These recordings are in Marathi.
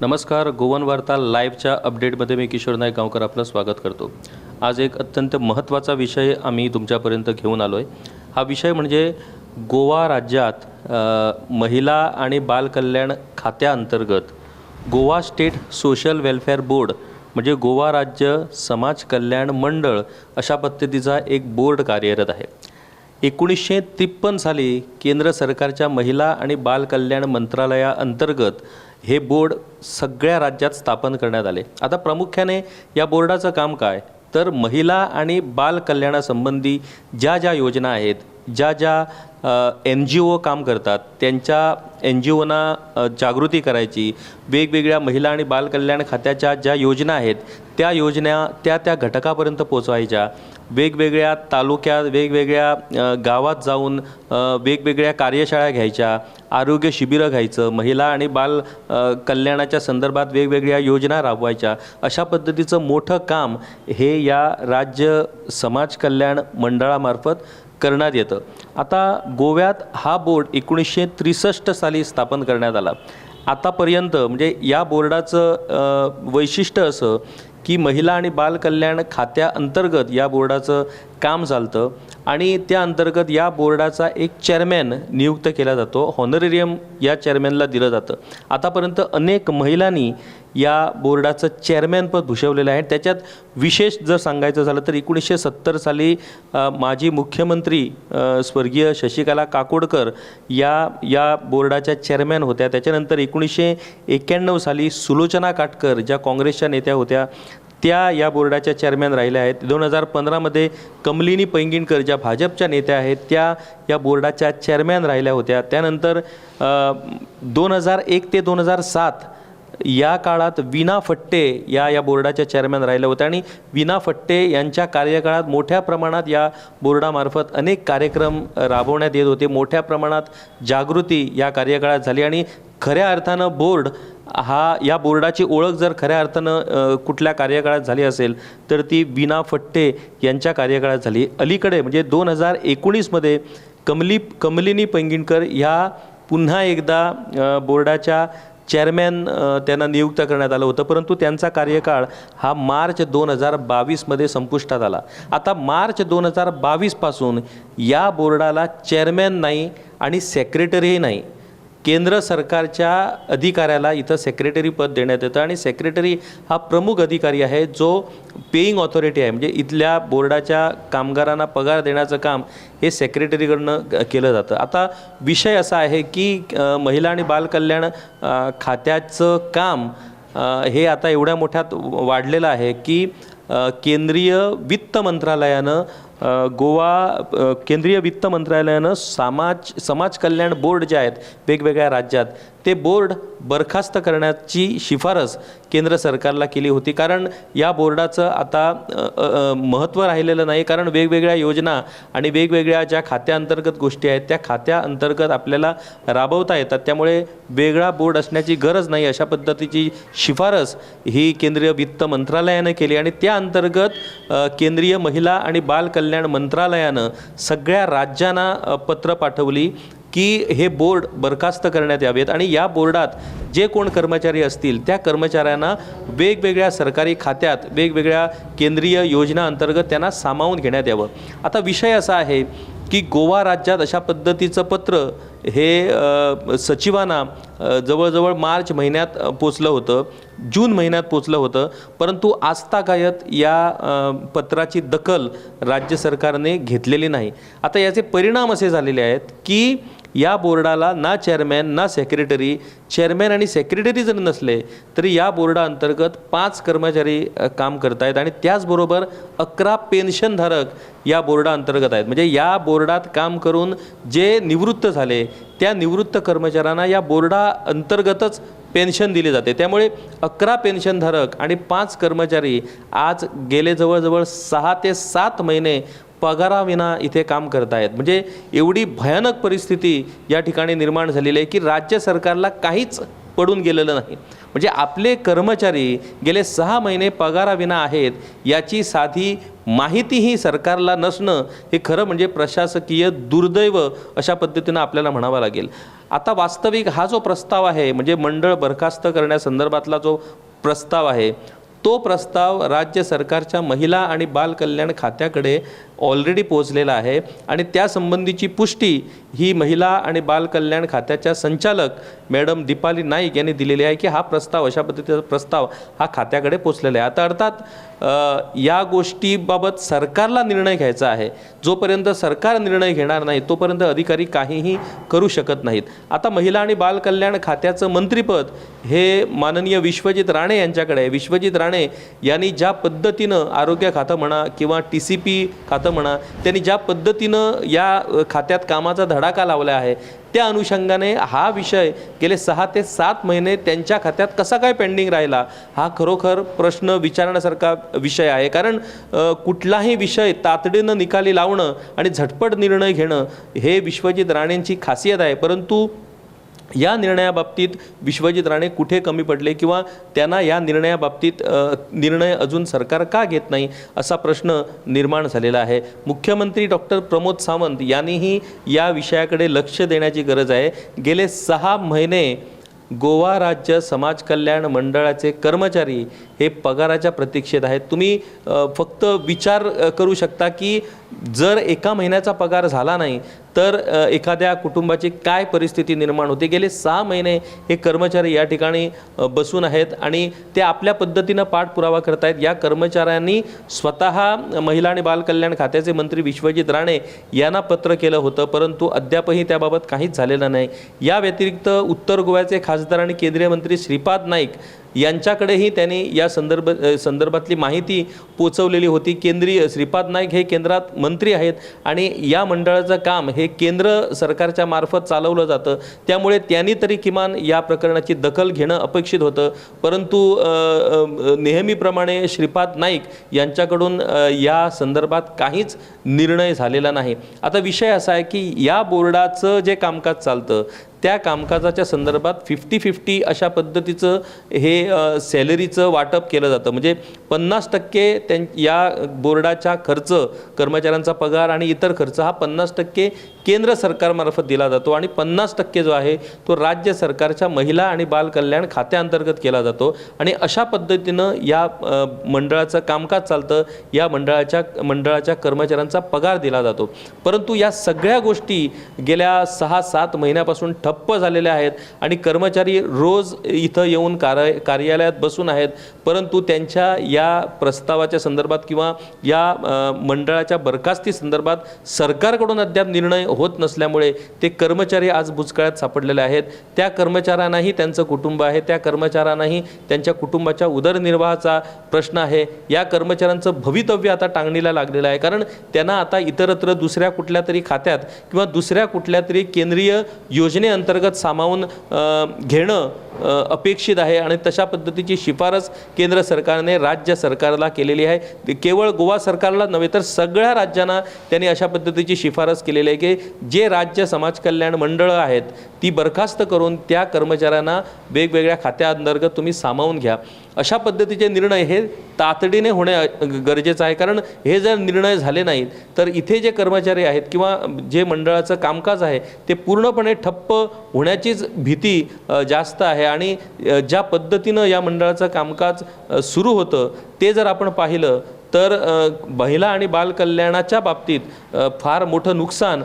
नमस्कार. गोवन वार्ता लाईव्हच्या अपडेटमध्ये मी किशोर नाईक गावकर आपलं स्वागत करतो. आज एक अत्यंत महत्त्वाचा विषय आम्ही तुमच्यापर्यंत घेऊन आलो आहे. हा विषय म्हणजे गोवा राज्यात महिला आणि बालकल्याण खात्याअंतर्गत Goa state social welfare board म्हणजे गोवा राज्य समाज कल्याण मंडळ अशा पद्धतीचा एक बोर्ड कार्यरत आहे. 1953 साली केंद्र सरकारच्या महिला आणि बालकल्याण मंत्रालयाअंतर्गत हे बोर्ड सगळ्या राज्यात स्थापन करण्यात आले. आता प्रामुख्याने या बोर्डाचं काम काय तर महिला आणि बालकल्याणासंबंधी ज्या ज्या योजना आहेत, ज्या NGO काम करतात त्यांच्या NGOना जागृती करायची, वेगवेगळ्या महिला आणि बालकल्याण खात्याच्या ज्या योजना आहेत त्या योजना त्या घटकापर्यंत पोचवायच्या, वेगवेगळ्या तालुक्यात वेगवेगळ्या गावात जाऊन वेगवेगळ्या कार्यशाळा घ्यायच्या, आरोग्य शिबिरं घ्यायचं, महिला आणि बाल कल्याणाच्या संदर्भात वेगवेगळ्या योजना राबवायच्या, अशा पद्धतीचं मोठं काम हे या राज्य समाज कल्याण मंडळामार्फत करण्यात येतं. आता गोव्यात हा बोर्ड 1963 साली स्थापन करण्यात आला. आतापर्यंत म्हणजे या बोर्डाचं वैशिष्ट्य असं की महिला आणि बालकल्याण खात्याअंतर्गत या बोर्डाचं काम चालतं आणि त्या अंतर्गत या बोर्डाचा एक चेअरमॅन नियुक्त केला जातो. हॉनरेरियम या चेअरमॅनला दिलं जातं. आतापर्यंत अनेक महिलांनी या बोर्डाचं चेअरमॅनपद भूषवलेलं आहे. त्याच्यात विशेष जर सांगायचं झालं तर 1970 साली माजी मुख्यमंत्री स्वर्गीय शशिकला काकोडकर या बोर्डाच्या चेअरमॅन होत्या. त्याच्यानंतर 1991 साली सुलोचना काटकर ज्या काँग्रेसच्या नेत्या होत्या त्या या बोर्डाच्या चेअरमॅन राहिल्या आहेत. 2015 कमलिनी पैंगीणकर ज्या भाजपच्या नेत्या आहेत त्या या बोर्डाच्या चेअरमॅन राहिल्या होत्या. त्यानंतर 2001 ते 2007 या काळात वीणा फट्टे या बोर्डाच्या चेअरमॅन राहिल्या होत्या आणि वीणा फट्टे यांच्या कार्यकाळात मोठ्या प्रमाणात या बोर्डामार्फत अनेक कार्यक्रम राबवण्यात येत होते. मोठ्या प्रमाणात जागृती या कार्यकाळात झाली आणि खऱ्या अर्थानं बोर्ड या बोर्डाची ओळख जर खऱ्या अर्थानं कुठल्या कार्यकाळात झाली असेल तर ती वीणा फट्टे यांच्या कार्यकाळात झाली. अलीकडे म्हणजे 2019 कमलिनी पैंगीणकर ह्या पुन्हा एकदा बोर्डाच्या चेअरमॅन त्यांना नियुक्त करण्यात आलं होतं, परंतु त्यांचा कार्यकाळ हा मार्च 2022 संपुष्टात आला. आता मार्च 2022 पासून या बोर्डाला चेअरमॅन नाही आणि सेक्रेटरीही नाही. केंद्र सरकारच्या अधिकाऱ्याला इथं सेक्रेटरी पद देण्यात येतं आणि सेक्रेटरी हा प्रमुख अधिकारी आहे जो पेईंग ऑथॉरिटी आहे. म्हणजे इथल्या बोर्डाच्या कामगारांना पगार देण्याचं काम हे सेक्रेटरीकडनं केलं जातं. आता विषय असा आहे की महिला आणि बालकल्याण खात्याचं काम हे आता एवढ्या मोठ्यात वाढलेलं आहे की केंद्रीय वित्त मंत्रालयानं केंद्रीय वित्त मंत्रालयानं समाज कल्याण बोर्ड जे आहेत वेगवेगळ्या राज्यात ते बोर्ड बरखास्त करण्याची शिफारस केंद्र सरकारला केली होती. कारण या बोर्डाचं आता महत्त्व राहिलेलं नाही, कारण वेगवेगळ्या योजना आणि वेगवेगळ्या ज्या खात्याअंतर्गत गोष्टी आहेत त्या खात्याअंतर्गत आपल्याला राबवता येतात. त्यामुळे वेगळा बोर्ड असण्याची गरज नाही अशा पद्धतीची शिफारस ही केंद्रीय वित्त मंत्रालयानं केली आणि त्या अंतर्गत केंद्रीय महिला आणि बाल कल्याण मंत्रालयानं सगळ्या राज्यांना पत्र पाठवली की हे बोर्ड बरखास्त करण्यात यावेत आणि या बोर्डात जे कोण कर्मचारी असतील त्या कर्मचाऱ्यांना वेगवेगळ्या सरकारी खात्यात वेगवेगळ्या केंद्रीय योजना अंतर्गत त्यांना सामावून घेण्यात यावं. आता विषय असा आहे की गोवा राज्यात अशा पद्धतीचं पत्र हे सचिवांना जवळजवळ मार्च महिन्यात पोचलं होतं, जून महिन्यात पोचलं होतं, परंतु आजतागायत या पत्राची दखल राज्य सरकारने घेतलेली नाही. आता याचे परिणाम असे झालेले आहेत की या बोर्डाला ना चेअरमॅन ना सेक्रेटरी, चेअरमॅन आणि सेक्रेटरी जर नसले तरी या बोर्डाअंतर्गत 5 कर्मचारी काम करत आहेत आणि त्याचबरोबर 11 पेन्शनधारक या बोर्डाअंतर्गत आहेत. म्हणजे या बोर्डात काम करून जे निवृत्त झाले त्या निवृत्त कर्मचाऱ्यांना या बोर्डाअंतर्गतच पेन्शन दिली जाते. त्यामुळे 11 पेन्शनधारक आणि 5 कर्मचारी आज गेले जवळजवळ 6 ते 7 महिने पगाराविना इथे काम करत आहेत. म्हणजे एवढी भयानक परिस्थिती या ठिकाणी निर्माण झालेली आहे की राज्य सरकारला काहीच पडून गेलेलं नाही. म्हणजे आपले कर्मचारी गेले 6 महिने पगाराविना आहेत याची साधी माहितीही सरकारला नसणं हे खरं म्हणजे प्रशासकीय दुर्दैव अशा पद्धतीनं आपल्याला म्हणावं लागेल. आता वास्तविक हा जो प्रस्ताव आहे म्हणजे मंडळ बरखास्त करण्यासंदर्भातला जो प्रस्ताव आहे तो प्रस्ताव राज्य सरकारच्या महिला आणि बाल कल्याण खात्याकडे ऑलरेडी पोहोचलेला आहे आणि त्यासंबंधीची पुष्टी ही महिला आणि बाल कल्याण खात्याच्या संचालक मॅडम दीपाली नाईक यांनी दिलेली आहे की हा प्रस्ताव अशा पद्धतीचा प्रस्ताव हा खात्याकडे पोहोचलेला आहे. आता अर्थात या गोष्टीबाबत सरकारला निर्णय घ्यायचा आहे. जोपर्यंत सरकार निर्णय घेणार नाही तोपर्यंत अधिकारी काहीही करू शकत नाहीत. आता महिला आणि बाल कल्याण खात्याचं मंत्रिपद हे माननीय विश्वजित राणे यांच्याकडे आहे. विश्वजित राणे यांनी ज्या पद्धतीनं आरोग्य खातं म्हणा किंवा TCP खातं म्हणा त्यांनी ज्या पद्धतीनं या खात्यात कामाचा धडाका लावला आहे त्या अनुषंगाने हा विषय गेले 6 ते 7 महिने त्यांच्या खात्यात कसा काय पेंडिंग राहिला हा खरोखर प्रश्न विचारण्यासारखा विषय आहे. कारण कुठलाही विषय तातडीनं निकाली लावणं आणि झटपट निर्णय घेणं हे विश्वजित राणेंची खासियत आहे. परंतु या निर्णयाबाबतीत विश्वजित राणे कुठे कमी पडले किंवा त्यांना या निर्णयाबाबतीत निर्णय अजून सरकार का घेत नाही असा प्रश्न निर्माण झालेला आहे. मुख्यमंत्री डॉक्टर प्रमोद सावंत यांनीही या विषयाकडे लक्ष देण्याची गरज आहे. गेले 6 महिने गोवा राज्य समाज कल्याण मंडळाचे कर्मचारी हे पगाराच्या प्रतीक्षेत आहेत. तुम्ही फक्त विचार करू शकता की जर एका महिन्याचा पगार झाला नाही तर एखाद्या कुटुंबाची काय परिस्थिती निर्माण होते. गेले 6 महिने हे कर्मचारी या ठिकाणी बसून आहेत आणि ते आपल्या पद्धतीनं पाठपुरावा करत आहेत. या कर्मचाऱ्यांनी स्वतः महिला आणि बाल कल्याण खात्याचे मंत्री विश्वजित राणे यांना पत्र केलं होतं परंतु अद्यापही त्याबाबत काहीच झालेलं नाही. या व्यतिरिक्त उत्तर गोव्याचे खासदार आणि केंद्रीय मंत्री श्रीपाद नाईक यांच्याकडेही त्यांनी या संदर्भातली माहिती पोचवलेली होती. श्रीपाद नाईक हे केंद्रात मंत्री आहेत आणि या मंडळाचं काम हे केंद्र सरकारच्या मार्फत चालवलं जातं त्यामुळे त्यांनी तरी किमान या प्रकरणाची दखल घेणं अपेक्षित होतं. परंतु नेहमीप्रमाणे श्रीपाद नाईक यांच्याकडून या संदर्भात काहीच निर्णय झालेला नाही. आता विषय असा आहे की या बोर्डाचं जे कामकाज चालतं त्या कामकाजाच्या संदर्भात 50-50 अशा पद्धतीचं हे सॅलरीचं वाटप केलं जातं. म्हणजे 50% या बोर्डाचा खर्च कर्मचाऱ्यांचा पगार आणि इतर खर्च हा 50% केंद्र सरकारमार्फत दिला जातो आणि 50% जो आहे तो राज्य सरकारच्या महिला आणि बाल कल्याण खात्याअंतर्गत केला जातो आणि अशा पद्धतीनं या मंडळाचं कामकाज चालतं. या मंडळाच्या कर्मचाऱ्यांचा पगार दिला जातो. परंतु या सगळ्या गोष्टी गेल्या 6-7 महिन्यापासून ठप्प झालेल्या आहेत आणि कर्मचारी रोज इथं येऊन कार्यालयात बसून आहेत. परंतु त्यांच्या या प्रस्तावाच्या संदर्भात किंवा या मंडळाच्या बरखास्ती संदर्भात सरकारकडून अद्याप निर्णय होत नसल्यामुळे ते कर्मचारी आज बुचकळ्यात सापडलेले आहेत. त्या कर्मचाऱ्यांनाही त्यांचं कुटुंब आहे. त्या कर्मचाऱ्यांनाही त्यांच्या कुटुंबाच्या उदरनिर्वाहाचा प्रश्न आहे. या कर्मचाऱ्यांचं भवितव्य आता टांगणीला लागलेलं आहे कारण त्यांना आता इतरत्र दुसऱ्या कुठल्या तरी खात्यात किंवा दुसऱ्या कुठल्या तरी केंद्रीय योजनेअंतर्गत सामावून घेणं अपेक्षित आहे आणि तशा पद्धतीची शिफारस केंद्र सरकारने राज्य सरकारला केलेली आहे. केवळ गोवा सरकारला नव्हे तर सगळ्या राज्यांना त्यांनी अशा पद्धतीची शिफारस केलेली आहे की जे राज्य समाज कल्याण मंडळं आहेत ती बरखास्त करून त्या कर्मचाऱ्यांना वेगवेगळ्या खात्याअंतर्गत तुम्ही सामावून घ्या. अशा पद्धतीचे निर्णय हे तातडीने होणे गरजेचं आहे कारण हे जर निर्णय झाले नाहीत तर इथे जे कर्मचारी आहेत किंवा जे मंडळाचं कामकाज आहे ते पूर्णपणे ठप्प होण्याचीच भीती जास्त आहे. आणि ज्या पद्धतीनं या मंडळाचं कामकाज सुरू होतं ते जर आपण पाहिलं तर महिला आणि बाल कल्याणाच्या बाबतीत फार मोठं नुकसान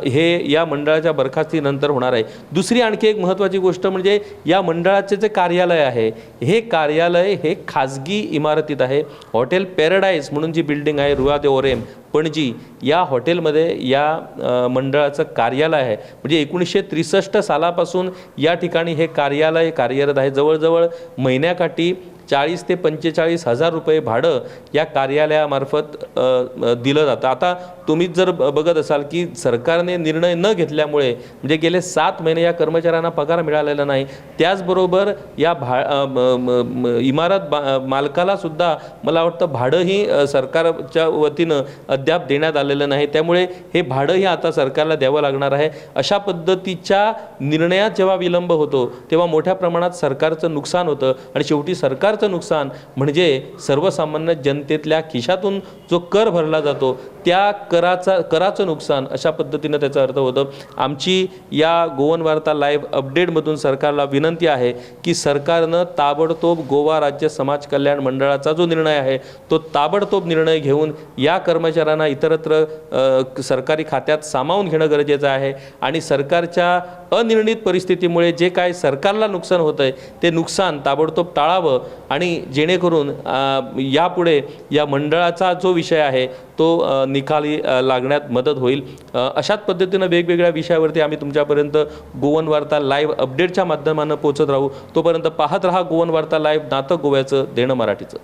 हे या मंडळाच्या बरखास्तीनंतर होणार आहे. दुसरी आणखी एक महत्त्वाची गोष्ट म्हणजे या मंडळाचे जे कार्यालय आहे हे कार्यालय हे खाजगी इमारतीत आहे. हॉटेल पॅराडाईज म्हणून जी बिल्डिंग आहे रुआ दे ओरेम पणजी या हॉटेलमध्ये या मंडळाचं कार्यालय आहे. म्हणजे 1963 सालापासून या ठिकाणी हे कार्यालय कार्यरत आहे. जवळजवळ महिन्याकाठी 40 ते 45 हजार रुपये भाडं या कार्यालयामार्फत दिलं जातं. आता तुम्हीच जर बघत असाल की सरकारने निर्णय न घेतल्यामुळे म्हणजे गेले 7 महिने या कर्मचाऱ्यांना पगार मिळालेला नाही. त्याचबरोबर या इमारत मालकाला सुद्धा मला वाटतं भाडंही सरकारच्या वतीनं अद्याप देण्यात आलेलं नाही. त्यामुळे हे भाडंही आता सरकारला द्यावं लागणार आहे. अशा पद्धतीच्या निर्णयात जेव्हा विलंब होतो तेव्हा मोठ्या प्रमाणात सरकारचं नुकसान होतं आणि शेवटी सरकारचं नुकसान म्हणजे सर्वसामान्य जनतेतल्या खिशातून जो कर भरला जातो त्या कराचं नुकसान अशा पद्धतीनं त्याचा अर्थ होतं. आमची या गोवन वार्ता लाईव्ह अपडेटमधून सरकारला विनंती आहे की सरकारनं ताबडतोब गोवा राज्य समाज कल्याण मंडळाचा जो निर्णय आहे तो ताबडतोब निर्णय घेऊन या कर्मचाऱ्यांना इतरत्र सरकारी खात्यात सामावून घेणं गरजेचं आहे आणि सरकारच्या अनिर्णित परिस्थितीमुळे जे काय सरकारला नुकसान होतं आहे ते नुकसान ताबडतोब टाळावं आणि जेणेकरून यापुढे या मंडळाचा जो विषय आहे तो निकाली लागण्यात मदत होईल. अशाच पद्धतीनं वेगवेगळ्या विषयावरती आम्ही तुमच्यापर्यंत गोवन वार्ता लाईव्ह अपडेटच्या माध्यमानं पोहोचत राहू. तोपर्यंत पाहत रहा गोवन वार्ता लाईव्ह, नातं गोव्याचं, देणं मराठीचं.